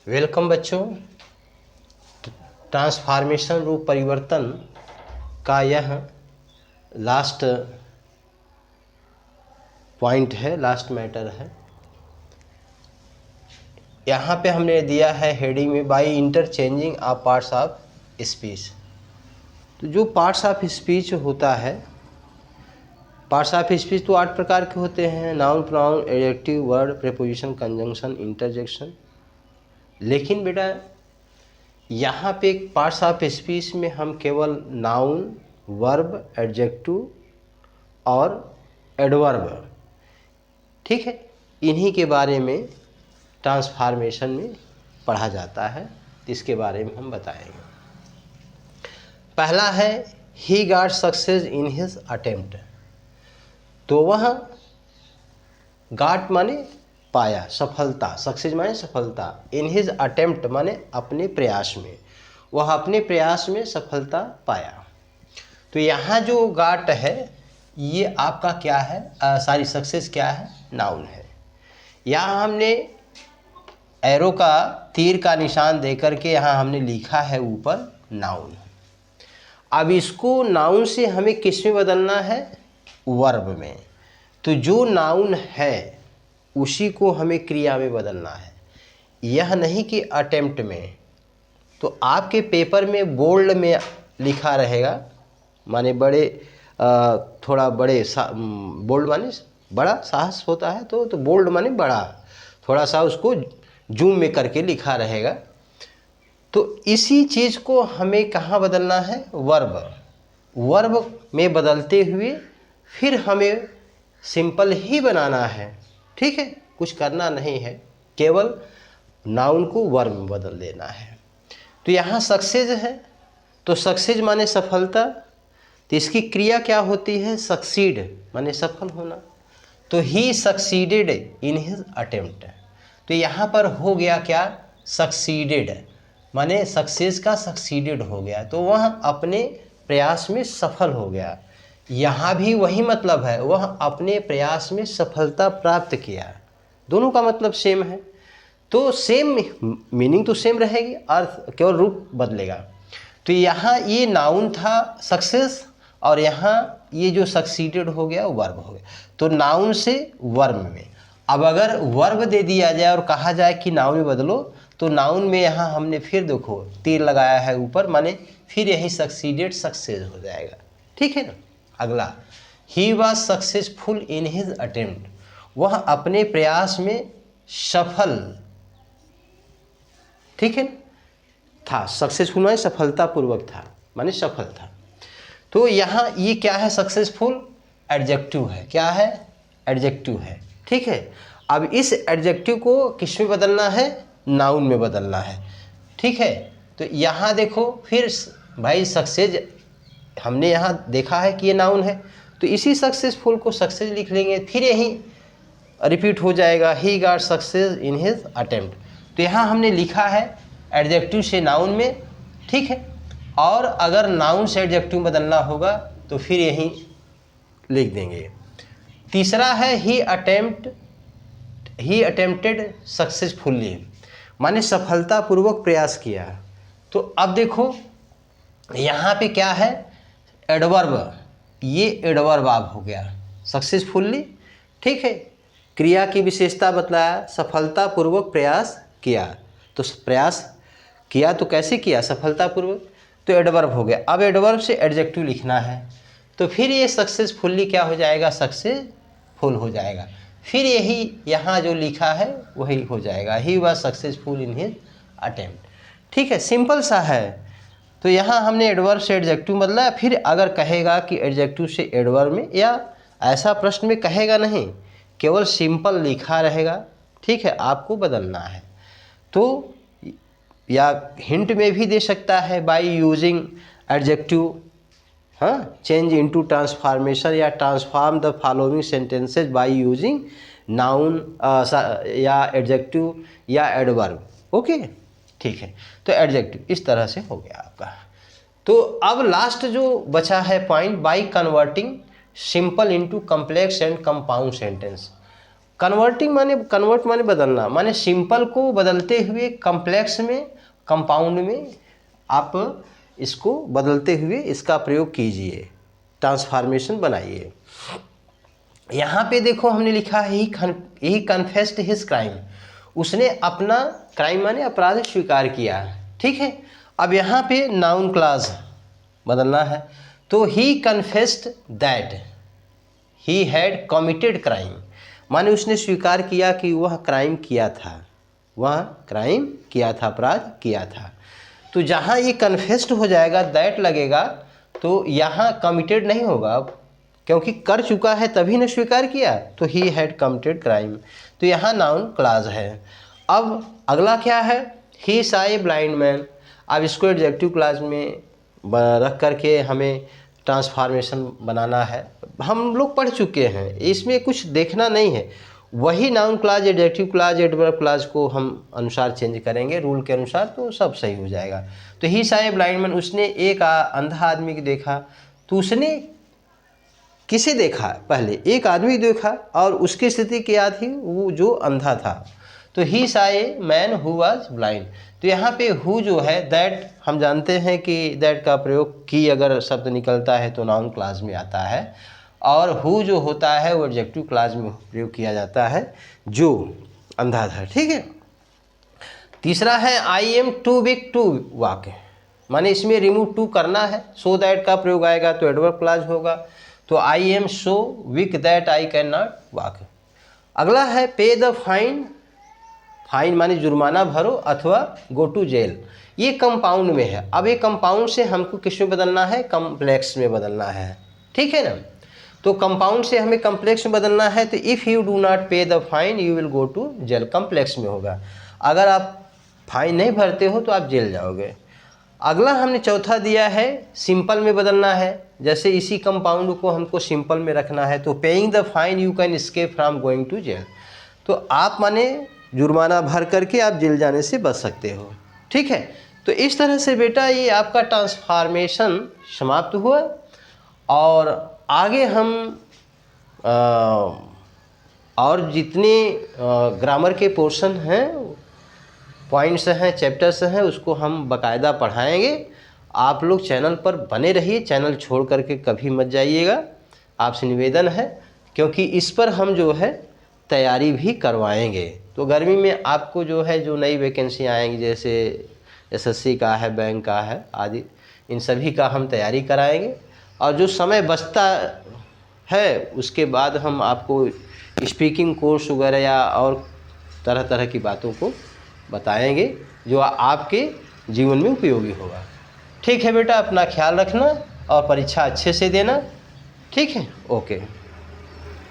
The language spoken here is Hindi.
वेलकम बच्चों। ट्रांसफॉर्मेशन रूप परिवर्तन का यह लास्ट पॉइंट है, लास्ट मैटर है। यहाँ पे हमने दिया है हेडिंग में by interchanging of parts of speech. तो जो पार्ट्स ऑफ स्पीच होता है, पार्ट्स ऑफ स्पीच तो 8 प्रकार के होते हैं: noun, pronoun, adjective, word, preposition, conjunction, interjection. लेकिन बेटा यहाँ पे पार्ट्स ऑफ स्पीच में हम केवल नाउन, वर्ब, एडजेक्टिव और एडवर्ब, ठीक है, इन्हीं के बारे में ट्रांसफॉर्मेशन में पढ़ा जाता है। तो इसके बारे में हम बताएंगे। पहला है he got success in his attempt. तो वह गॉट माने पाया, सफलता, सक्सेस माने सफलता, इन हिज अटेम्प्ट माने अपने प्रयास में, वह अपने प्रयास में सफलता पाया। तो यहाँ जो गॉट है ये आपका क्या है, सक्सेस क्या है, नाउन है। यहाँ हमने एरो का तीर का निशान देकर के यहाँ हमने लिखा है ऊपर नाउन। अब इसको नाउन से हमें किस में बदलना है, वर्ब में। तो जो नाउन है उसी को हमें क्रिया में बदलना है, यह नहीं कि अटेम्प्ट में। तो आपके पेपर में बोल्ड में लिखा रहेगा, माने बड़े थोड़ा बड़े बोल्ड माने बड़ा साहस होता है, तो बोल्ड माने बड़ा, थोड़ा सा उसको जूम में करके लिखा रहेगा। तो इसी चीज़ को हमें कहाँ बदलना है, वर्ब। वर्ब में बदलते हुए फिर हमें सिंपल ही बनाना है, ठीक है, कुछ करना नहीं है, केवल नाउन को वर्ब में बदल देना है। तो यहाँ सक्सेस है, तो सक्सेस माने सफलता, तो इसकी क्रिया क्या होती है, सक्सीड माने सफल होना। तो ही सक्सीडेड इन हिज अटेम्प्ट। तो यहाँ पर हो गया क्या, सक्सीडेड माने सक्सेस का सक्सीडेड हो गया, तो वह अपने प्रयास में सफल हो गया। यहाँ भी वही मतलब है, वह अपने प्रयास में सफलता प्राप्त किया। दोनों का मतलब सेम है, तो सेम मीनिंग तो सेम रहेगी, अर्थ केवल रूप बदलेगा। तो यहाँ ये नाउन था सक्सेस, और यहाँ ये जो सक्सीडेड हो गया वर्ब हो गया। तो नाउन से वर्ब में। अब अगर वर्ब दे दिया जाए और कहा जाए कि नाउन में बदलो, तो नाउन में यहाँ हमने फिर देखो तीर लगाया है ऊपर, माने फिर यही सक्सीडेड सक्सेस हो जाएगा, ठीक है ना। अगला, he was successful in his attempt. वह अपने प्रयास में सफल, ठीक है, था। सक्सेसफुल माने सफलतापूर्वक था, माने सफल था। तो यहाँ ये क्या है, सक्सेसफुल एडजेक्टिव है, क्या है, एडजेक्टिव है, ठीक है। अब इस एडजेक्टिव को किस में बदलना है, नाउन में बदलना है, ठीक है। तो यहाँ देखो फिर भाई सक्सेस हमने यहाँ देखा है कि ये नाउन है, तो इसी सक्सेसफुल को सक्सेस लिख लेंगे, फिर यही रिपीट हो जाएगा, he got success in his attempt. तो यहाँ हमने लिखा है एडजेक्टिव से नाउन में, ठीक है। और अगर नाउन से एडजेक्टिव बदलना होगा तो फिर यही लिख देंगे। तीसरा है ही अटेम्प्टेड सक्सेसफुली, माने सफलतापूर्वक प्रयास किया। तो अब देखो यहाँ पे क्या है, एडवर्ब, ये एडवर्ब आप हो गया, सक्सेसफुली, ठीक है। क्रिया की विशेषता बतलाया, सफलतापूर्वक प्रयास किया। तो प्रयास किया तो कैसे किया, सफलतापूर्वक, तो एडवर्ब हो गया। अब एडवर्ब से एडजेक्टिव लिखना है, तो फिर ये सक्सेसफुली क्या हो जाएगा, सक्सेसफुल हो जाएगा। फिर यही यहाँ जो लिखा है वही हो जाएगा, he was successful in his attempt, ठीक है, सिंपल सा है। तो यहाँ हमने एडवर्ब से एडजेक्टिव बदला। फिर अगर कहेगा कि एडजेक्टिव से एडवर्ब में, या ऐसा प्रश्न में कहेगा नहीं, केवल सिंपल लिखा रहेगा, ठीक है, आपको बदलना है। तो या हिंट में भी दे सकता है, बाय यूजिंग एडजेक्टिव, हाँ, चेंज इनटू ट्रांसफॉर्मेशन या transform the following sentences by using noun या एडजेक्टिव या एडवर्ब, ओके, ठीक है। तो एडजेक्टिव इस तरह से हो गया आपका। तो अब लास्ट जो बचा है point, by converting simple into complex and compound sentence. Convert माने बदलना, माने सिंपल को बदलते हुए कॉम्प्लेक्स में, कंपाउंड में आप इसको बदलते हुए इसका प्रयोग कीजिए, ट्रांसफॉर्मेशन बनाइए। यहाँ पे देखो हमने लिखा है ही कन्फेस्ड हिज क्राइम, उसने अपना क्राइम माने अपराध स्वीकार किया। ठीक है, अब यहाँ पे नाउन क्लॉज बदलना है, तो he confessed that he had committed crime, माने उसने स्वीकार किया कि वह क्राइम किया था, अपराध किया था। तो जहाँ ये कन्फेस्ड हो जाएगा, दैट लगेगा, तो यहाँ कमिटेड नहीं होगा, क्योंकि कर चुका है तभी ने स्वीकार किया, तो ही हैड कमिटेड क्राइम, तो यहाँ नाउन क्लॉज है। अब अगला क्या है, he saw a blind man. अब इसको एडजेक्टिव क्लॉज में रख करके हमें ट्रांसफॉर्मेशन बनाना है। हम लोग पढ़ चुके हैं, इसमें कुछ देखना नहीं है, वही noun clause, adjective clause, adverb clause को हम अनुसार चेंज करेंगे रूल के अनुसार, तो सब सही हो जाएगा। तो he saw a blind man, उसने एक अंधा आदमी को देखा। तो उसने किसे देखा, पहले एक आदमी देखा और उसकी स्थिति क्या थी, वो जो अंधा था। तो he saw a man who was blind. तो यहाँ पे हु जो है, दैट हम जानते हैं कि दैट का प्रयोग की अगर शब्द निकलता है तो नाउन क्लॉज में आता है, और हु जो होता है वो एडजेक्टिव क्लॉज में प्रयोग किया जाता है, जो अंधा था। ठीक है, तीसरा है I am too weak to walk, माने इसमें रिमूव टू करना है, सो दैट का प्रयोग आएगा तो एडवर्ब क्लॉज होगा। तो I am so weak that I can not walk. अगला है पे द फाइन, फाइन माने जुर्माना भरो अथवा गो टू जेल, ये कंपाउंड में है। अब ये कंपाउंड से हमको किस में बदलना है, कम्प्लेक्स में बदलना है। ठीक है ना, तो कंपाउंड से हमें कम्प्लेक्स में बदलना है, तो if you do not pay the fine you will go to jail, complex में होगा। अगर आप फाइन नहीं भरते हो तो आप जेल जाओगे। अगला हमने चौथा दिया है सिंपल में बदलना है, जैसे इसी कंपाउंड को हमको सिंपल में रखना है, तो paying the fine you can escape from going to jail, तो आप माने जुर्माना भर करके आप जेल जाने से बच सकते हो। ठीक है, तो इस तरह से बेटा ये आपका ट्रांसफॉर्मेशन समाप्त हुआ, और आगे हम और जितने ग्रामर के पोर्शन हैं, पॉइंट्स हैं, चैप्टर्स हैं, उसको हम बाकायदा पढ़ाएंगे। आप लोग चैनल पर बने रहिए, चैनल छोड़ करके कभी मत जाइएगा, आपसे निवेदन है, क्योंकि इस पर हम जो है तैयारी भी करवाएंगे। तो गर्मी में आपको जो है जो नई वैकेंसी आएंगी, जैसे एसएससी का है, बैंक का है आदि, इन सभी का हम तैयारी कराएंगे, और जो समय बचता है उसके बाद हम आपको स्पीकिंग कोर्स वगैरह या और तरह तरह की बातों को बताएंगे जो आपके जीवन में उपयोगी होगा। ठीक है बेटा, अपना ख्याल रखना और परीक्षा अच्छे से देना। ठीक है, ओके।